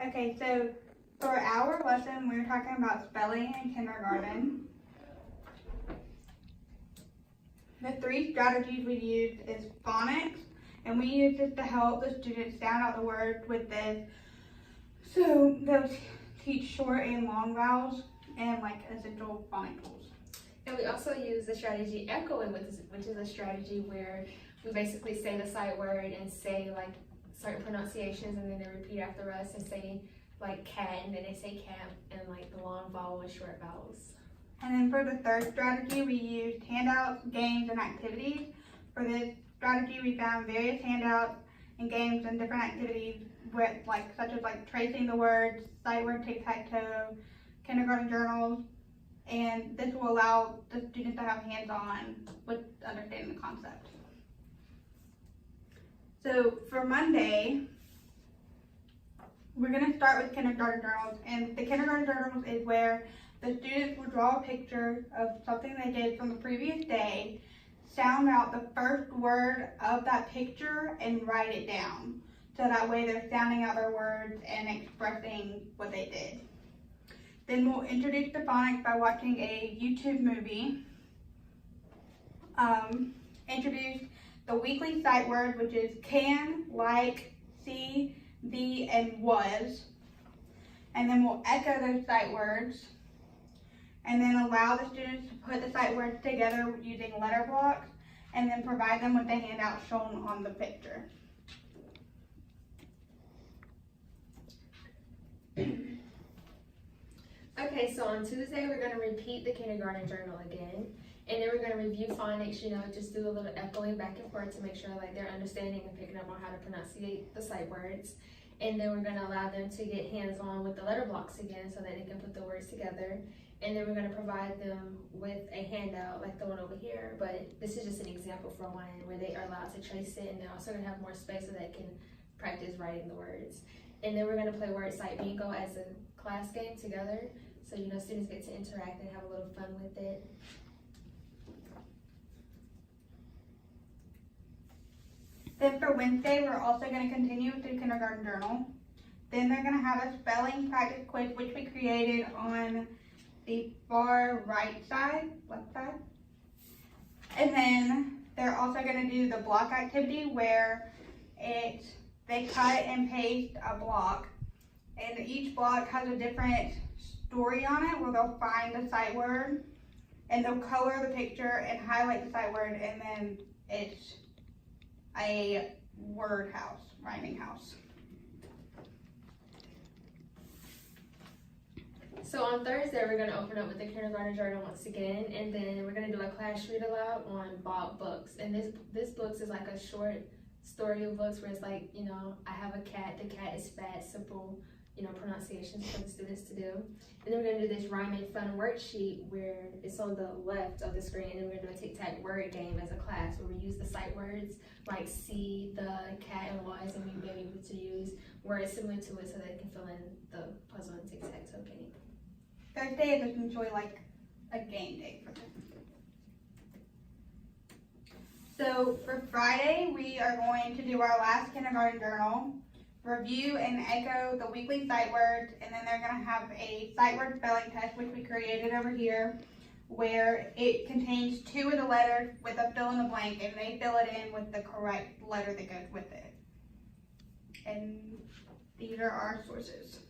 Okay, so for our lesson, we're talking about spelling in kindergarten. The three strategies we use is phonics, and we use this to help the students sound out the words with this. So they'll teach short and long vowels and like essential phonic tools. And we also use the strategy echoing, which is a strategy where we basically say the sight word and say like certain pronunciations, and then they repeat after us and say like cat, and then they say cat, and like the long vowel and short vowels. And then for the third strategy, we used handouts, games, and activities. For this strategy, we found various handouts and games and different activities with such as tracing the words, sight word tic-tac-toe, kindergarten journals, and this will allow the students to have hands-on with understanding the concept. So for Monday, we're going to start with kindergarten journals, and the kindergarten journals is where the students will draw a picture of something they did from the previous day, sound out the first word of that picture, and write it down. So that way they're sounding out their words and expressing what they did. Then we'll introduce the phonics by watching a YouTube movie. Introduce the weekly sight word, which is can, like, see, be, and was. And then we'll echo those sight words. And then allow the students to put the sight words together using letter blocks, and then provide them with the handout shown on the picture. Okay, so on Tuesday, we're going to repeat the kindergarten journal again. And then we're going to review phonics, just do a little echoing back and forth to make sure like they're understanding and picking up on how to pronunciate the sight words. And then we're going to allow them to get hands-on with the letter blocks again so that they can put the words together. And then we're going to provide them with a handout like the one over here, but this is just an example for one where they are allowed to trace it, and they're also going to have more space so they can practice writing the words. And then we're going to play word sight bingo as a class game together, so students get to interact and have a little fun with it. Then for Wednesday, we're also going to continue with the kindergarten journal. Then they're going to have a spelling practice quiz, which we created on the far right side, left side. And then they're also going to do the block activity where they cut and paste a block, and each block has a different story on it where they'll find the sight word, and they'll color the picture and highlight the sight word, and then it's a word house, rhyming house. So on Thursday, we're going to open up with the kindergarten journal once again, and then we're going to do a class read aloud on Bob Books. And this books is like a short story of books where it's like, I have a cat, the cat is fat, simple, pronunciations for the students to do. And then we're going to do this rhyming fun worksheet where it's on the left of the screen, and then we're going to do a tic-tac word game as a class where we use the sight words like see, the, cat, and was, and we're able to use words similar to it so they can fill in the puzzle and tic-tac-toe game. Thursday is essentially like a game day for them. So for Friday, we are going to do our last kindergarten journal, review and echo the weekly sight words, and then they're going to have a sight word spelling test, which we created over here, where it contains 2 of the letters with a fill in the blank, and they fill it in with the correct letter that goes with it. And these are our sources.